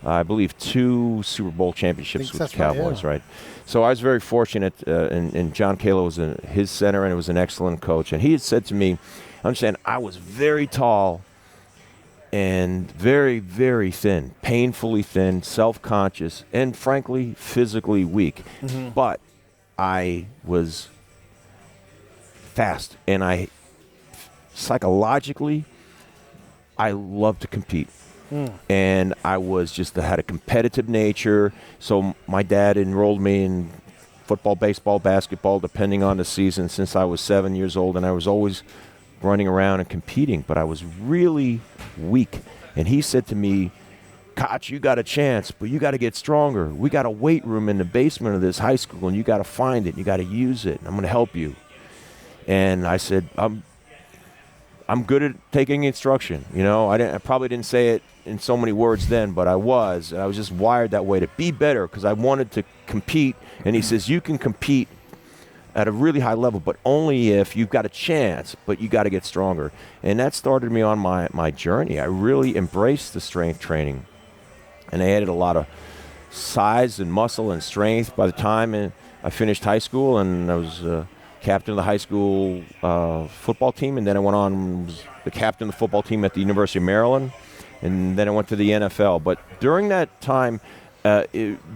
I believe 2 Super Bowl championships with the Cowboys. Right. So I was very fortunate, and Geoff Calhoun was his center, and it was an excellent coach. And he had said to me, understand, I was very tall and very, very thin, painfully thin, self-conscious, and frankly, physically weak. Mm-hmm. But I was fast, and psychologically, I loved to compete. And I had a competitive nature. So my dad enrolled me in football, baseball, basketball, depending on the season, since I was 7 years old, and I was always running around and competing, but I was really weak. And he said to me, Koch, you got a chance, but you got to get stronger. We got a weight room in the basement of this high school, and you got to find it. You got to use it. I'm going to help you. And I said, I'm good at taking instruction. I probably didn't say it in so many words then, but I was just wired that way to be better because I wanted to compete. And he says, you can compete at a really high level, but only if you've got a chance, but you got to get stronger. And that started me on my journey. I really embraced the strength training, and I added a lot of size and muscle and strength by the time I finished high school, and I was captain of the high school football team, and then I went on and was the captain of the football team at the University of Maryland, and then I went to the NFL. But during that time,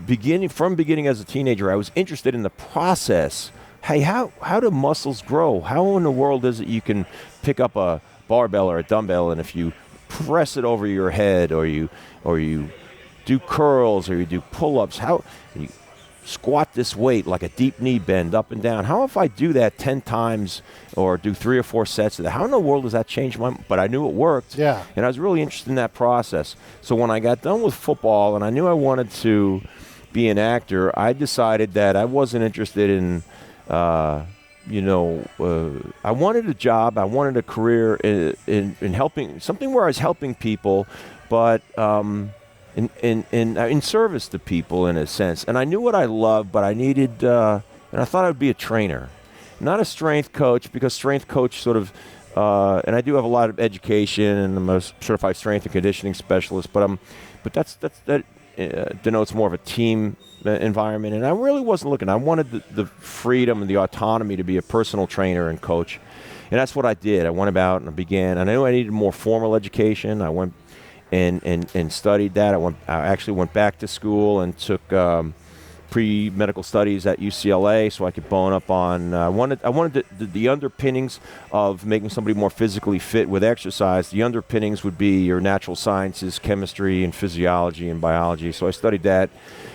beginning as a teenager, I was interested in the process. Hey, how do muscles grow? How in the world is it you can pick up a barbell or a dumbbell, and if you press it over your head, or you do curls, or you do pull-ups, how you squat this weight like a deep knee bend up and down? How if I do that 10 times or do 3 or 4 sets of that? How in the world does that change but I knew it worked. Yeah. And I was really interested in that process. So when I got done with football and I knew I wanted to be an actor, I decided that I wasn't interested in I wanted a job, I wanted a career in helping, something where I was helping people, but in service to people in a sense. And I knew what I loved, but I needed, and I thought I would be a trainer, not a strength coach, because strength coach sort of, and I do have a lot of education, and I'm a certified strength and conditioning specialist, but that denotes more of a team environment, and I really wasn't looking. I wanted the freedom and the autonomy to be a personal trainer and coach, and that's what I did. I went about and I began. I knew I needed more formal education. I went and studied that. I actually went back to school and took pre-medical studies at UCLA, so I could bone up on. I wanted the underpinnings of making somebody more physically fit with exercise. The underpinnings would be your natural sciences, chemistry, and physiology and biology. So I studied that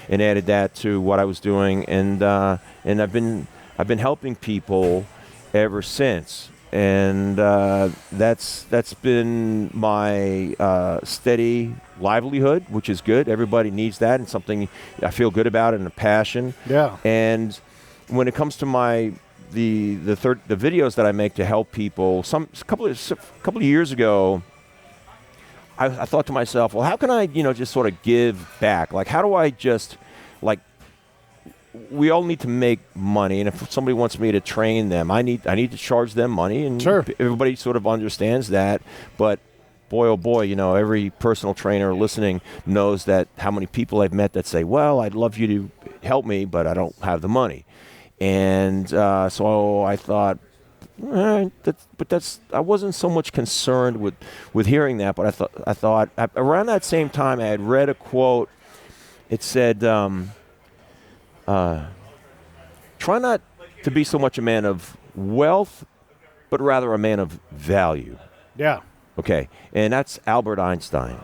and added that to what I was doing, and I've been helping people ever since. And that's been my steady livelihood, which is good. Everybody needs that, and something I feel good about and a passion. Yeah. And when it comes to the videos that I make to help people, a couple of years ago, I thought to myself, well, how can I just sort of give back? Like, how do I just we all need to make money, and if somebody wants me to train them, I need to charge them money, and sure. Everybody sort of understands that. But boy, oh boy, every personal trainer listening knows that how many people I've met that say, well, I'd love you to help me, but I don't have the money. And so I thought, I wasn't so much concerned with hearing that, but I thought around that same time I had read a quote. It said, try not to be so much a man of wealth, but rather a man of value. Yeah. Okay, and that's Albert Einstein.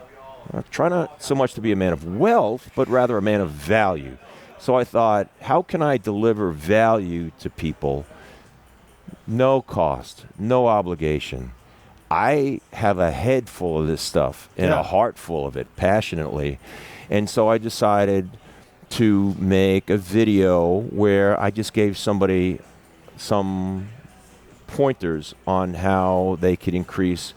Try not so much to be a man of wealth, but rather a man of value. So I thought, how can I deliver value to people? No cost, no obligation. I have a head full of this stuff and a heart full of it, passionately. And so I decided to make a video where I just gave somebody some pointers on how they could increase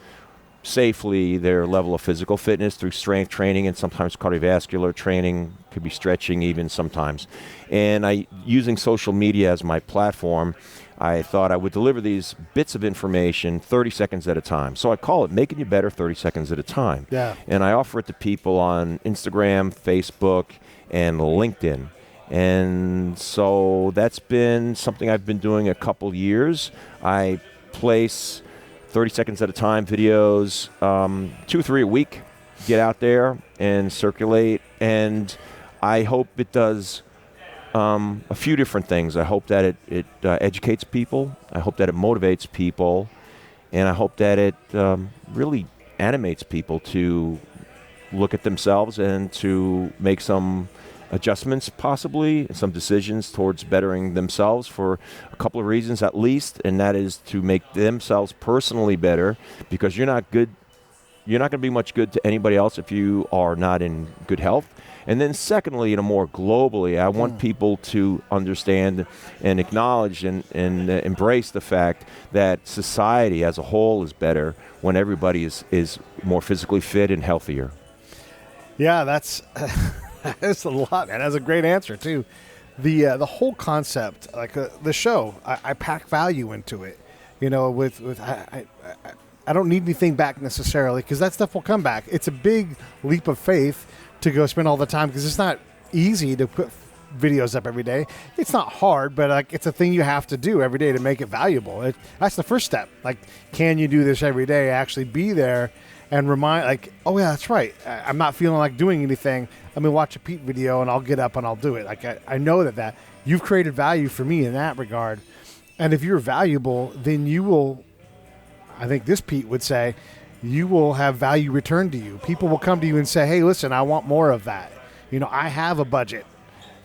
safely their level of physical fitness through strength training and sometimes cardiovascular training, could be stretching even sometimes. And using social media as my platform, I thought I would deliver these bits of information 30 seconds at a time. So I call it Making You Better 30 Seconds at a Time. Yeah. And I offer it to people on Instagram, Facebook, and LinkedIn. And so that's been something I've been doing a couple years. I place 30 seconds at a time videos, 2 or 3 a week, get out there and circulate. And I hope it does a few different things. I hope that it educates people. I hope that it motivates people. And I hope that it really animates people to look at themselves and to make some adjustments, possibly some decisions towards bettering themselves for a couple of reasons at least, and that is to make themselves personally better, because you're not going to be much good to anybody else if you are not in good health. And then secondly, more globally, I want people to understand and acknowledge and embrace the fact that society as a whole is better when everybody is more physically fit and healthier. Yeah, that's that's a lot, man. That's a great answer too. The whole concept, like the show, I pack value into it. I don't need anything back necessarily, because that stuff will come back. It's a big leap of faith to go spend all the time, because it's not easy to put videos up every day. It's not hard, but it's a thing you have to do every day to make it valuable. That's the first step. Can you do this every day? Actually be there and remind, oh yeah, that's right. I'm not feeling like doing anything. Let me watch a Pete video and I'll get up and I'll do it. I know that you've created value for me in that regard. And if you're valuable, then you will, I think this Pete would say, you will have value returned to you. People will come to you and say, hey, listen, I want more of that. I have a budget.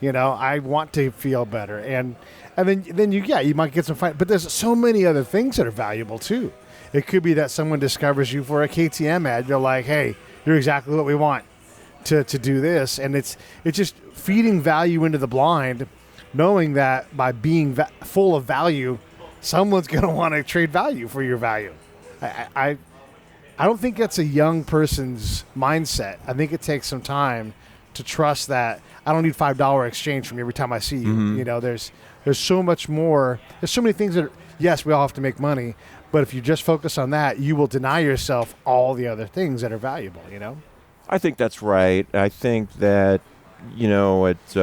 I want to feel better. And then you might get some fight. But there's so many other things that are valuable too. It could be that someone discovers you for a KTM ad. You're like, hey, you're exactly what we want to do this. And it's just feeding value into the blind, knowing that by being full of value, someone's going to want to trade value for your value. I don't think that's a young person's mindset. I think it takes some time to trust that I don't need $5 exchange from you every time I see you. Mm-hmm. There's so much more. There's so many things that yes, we all have to make money, but if you just focus on that, you will deny yourself all the other things that are valuable, I think that's right. I think that, it's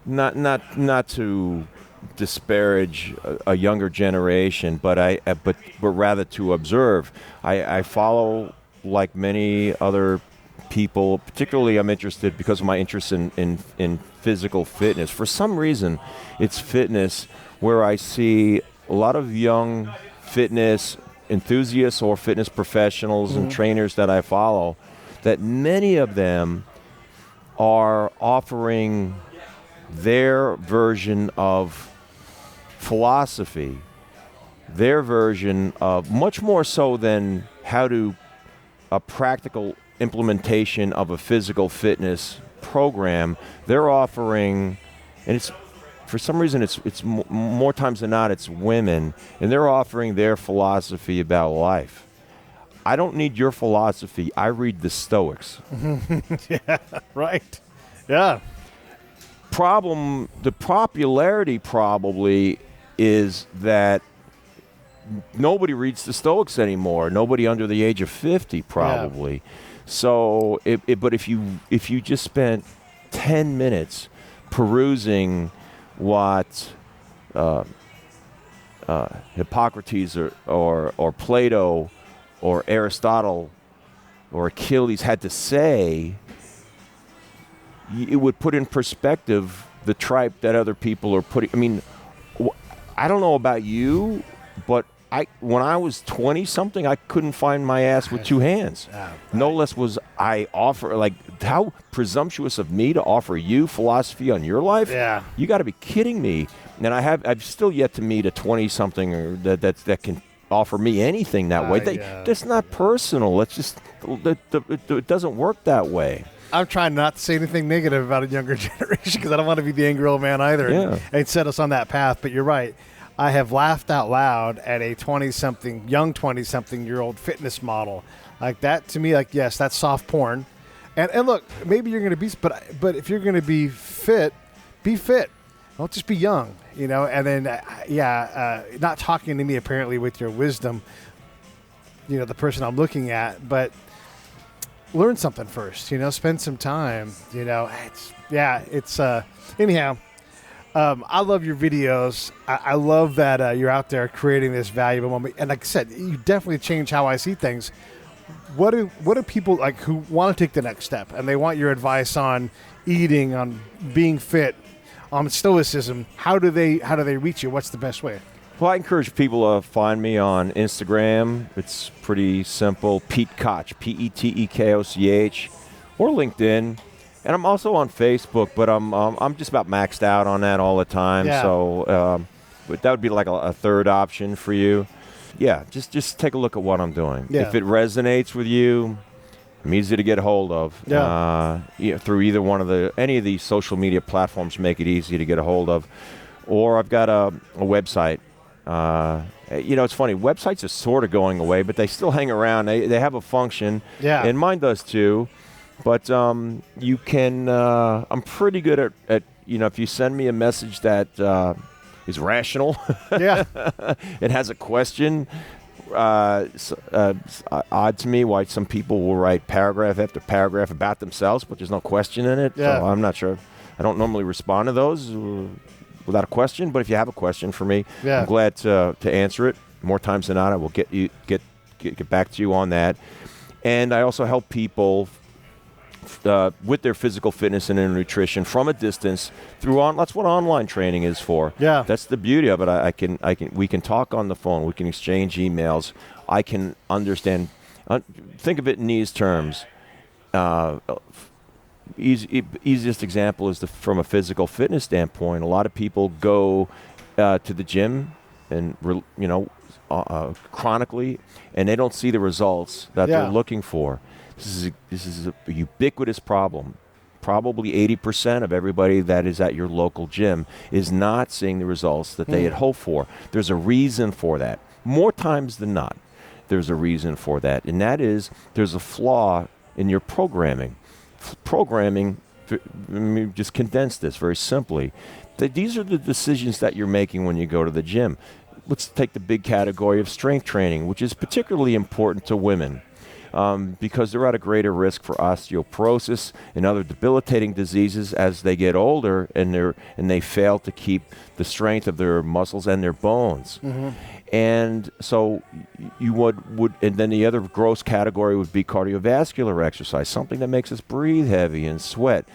not to disparage a younger generation, but rather to observe. I follow, like many other people, particularly I'm interested because of my interest in physical fitness. For some reason, it's fitness where I see a lot of young fitness enthusiasts or fitness professionals and trainers that I follow, that many of them are offering their version of philosophy, their version of, much more so than how to a practical implementation of a physical fitness program. They're offering, and it's for some reason it's more times than not it's women, and they're offering their philosophy about life. I don't need your philosophy. I read the Stoics. Yeah, right. Yeah. The popularity probably is that nobody reads the Stoics anymore. Nobody under the age of 50 probably. Yeah. So, but if you just spent 10 minutes perusing what Hippocrates or Plato or Aristotle or Achilles had to say, it would put in perspective the tripe that other people are putting. I mean, I don't know about you, but when I was 20-something, I couldn't find my ass with two hands. No less was I how presumptuous of me to offer you philosophy on your life? Yeah. You got to be kidding me. And I've still yet to meet a 20-something that can offer me anything that way. That's not personal. It's just it doesn't work that way. I'm trying not to say anything negative about a younger generation because I don't want to be the angry old man either and set us on that path. But you're right. I have laughed out loud at a young 20-something-year-old fitness model. Like that, to me, yes, that's soft porn. And look, maybe you're going to be, but if you're going to be fit, be fit. Don't just be young, and then, not talking to me apparently with your wisdom, the person I'm looking at, but learn something first, spend some time, anyhow. I love your videos. I love that you're out there creating this valuable moment. And like I said, you definitely change how I see things. What do people who want to take the next step and they want your advice on eating, on being fit, on stoicism? How do they reach you? What's the best way? Well, I encourage people to find me on Instagram. It's pretty simple. Pete Koch, Petekoch, or LinkedIn. And I'm also on Facebook, but I'm just about maxed out on that all the time. Yeah. So, but that would be like a third option for you. Yeah, just take a look at what I'm doing. Yeah. If it resonates with you, I'm easy to get a hold of. Yeah. Through either one of any of these social media platforms, make it easy to get a hold of. Or I've got a website. It's funny. Websites are sort of going away, but they still hang around. They have a function. Yeah. And mine does too. But you can. I'm pretty good at if you send me a message that is rational. Yeah. It has a question. Odd to me why some people will write paragraph after paragraph about themselves, but there's no question in it. Yeah. So I'm not sure. I don't normally respond to those without a question. But if you have a question for me, I'm glad to answer it. More times than not, I will get back to you on that. And I also help people with their physical fitness and their nutrition from a distance that's what online training is for. Yeah. That's the beauty of it. We can talk on the phone. We can exchange emails. I can understand. Think of it in these terms. Easiest example is from a physical fitness standpoint. A lot of people go to the gym and chronically, and they don't see the results that they're looking for. This is a ubiquitous problem. Probably 80% of everybody that is at your local gym is not seeing the results that they had hoped for. There's a reason for that. More times than not, there's a reason for that. And that is there's a flaw in your programming. Programming, let me just condense this very simply. These are the decisions that you're making when you go to the gym. Let's take the big category of strength training, which is particularly important to women. because they're at a greater risk for osteoporosis and other debilitating diseases as they get older, and they fail to keep the strength of their muscles and their bones. And so you would and then the other gross category would be cardiovascular exercise, something that makes us breathe heavy and sweat.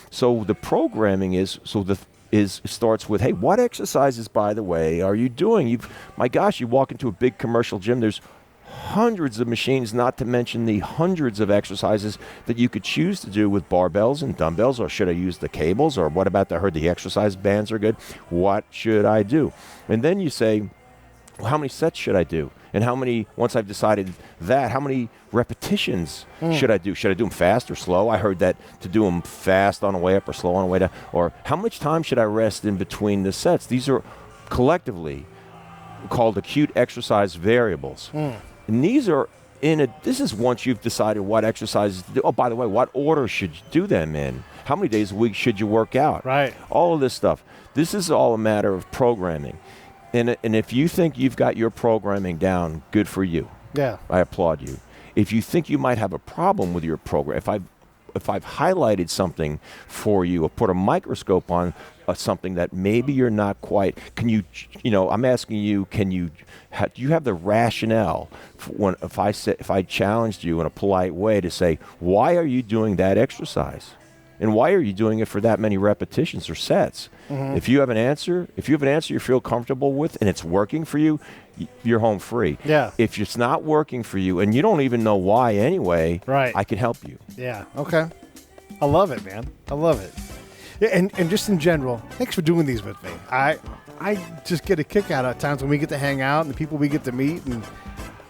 So the programming starts with, hey, what exercises, by the way, are you doing? My gosh, you walk into a big commercial gym, there's hundreds of machines, not to mention the hundreds of exercises that you could choose to do with barbells and dumbbells, or should I use the cables, or what about I heard the exercise bands are good. What should I do? And then you say, well, how many sets should I do? And once I've decided that, how many repetitions should I do? Should I do them fast or slow? I heard that to do them fast on the way up or slow on the way down. Or how much time should I rest in between the sets? These are collectively called acute exercise variables. And these are this is once you've decided what exercises to do. Oh, by the way, what order should you do them in? How many days a week should you work out? Right. All of this stuff. This is all a matter of programming. And if you think you've got your programming down, good for you. Yeah. I applaud you. If you think you might have a problem with your program, if I've highlighted something for you or put a microscope on something that maybe you're not quite, I'm asking you, do you have the rationale if I challenged you in a polite way to say, why are you doing that exercise? And why are you doing it for that many repetitions or sets? If you have an answer you feel comfortable with and it's working for you, you're home free. Yeah. If it's not working for you and you don't even know why anyway, right, I can help you. Yeah. Okay. I love it, man. I love it. Yeah, and just in general, thanks for doing these with me. I just get a kick out of times when we get to hang out and the people we get to meet, and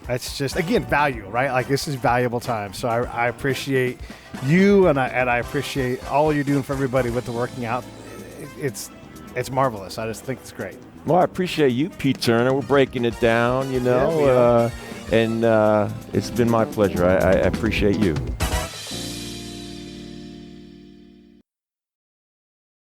it's just, again, value, right? Like, this is valuable time. So I appreciate you, and I appreciate all you're doing for everybody with the working out. It's marvelous. I just think it's great. Well, I appreciate you, Pete Turner. We're breaking it down, Yeah, and it's been my pleasure. I appreciate you.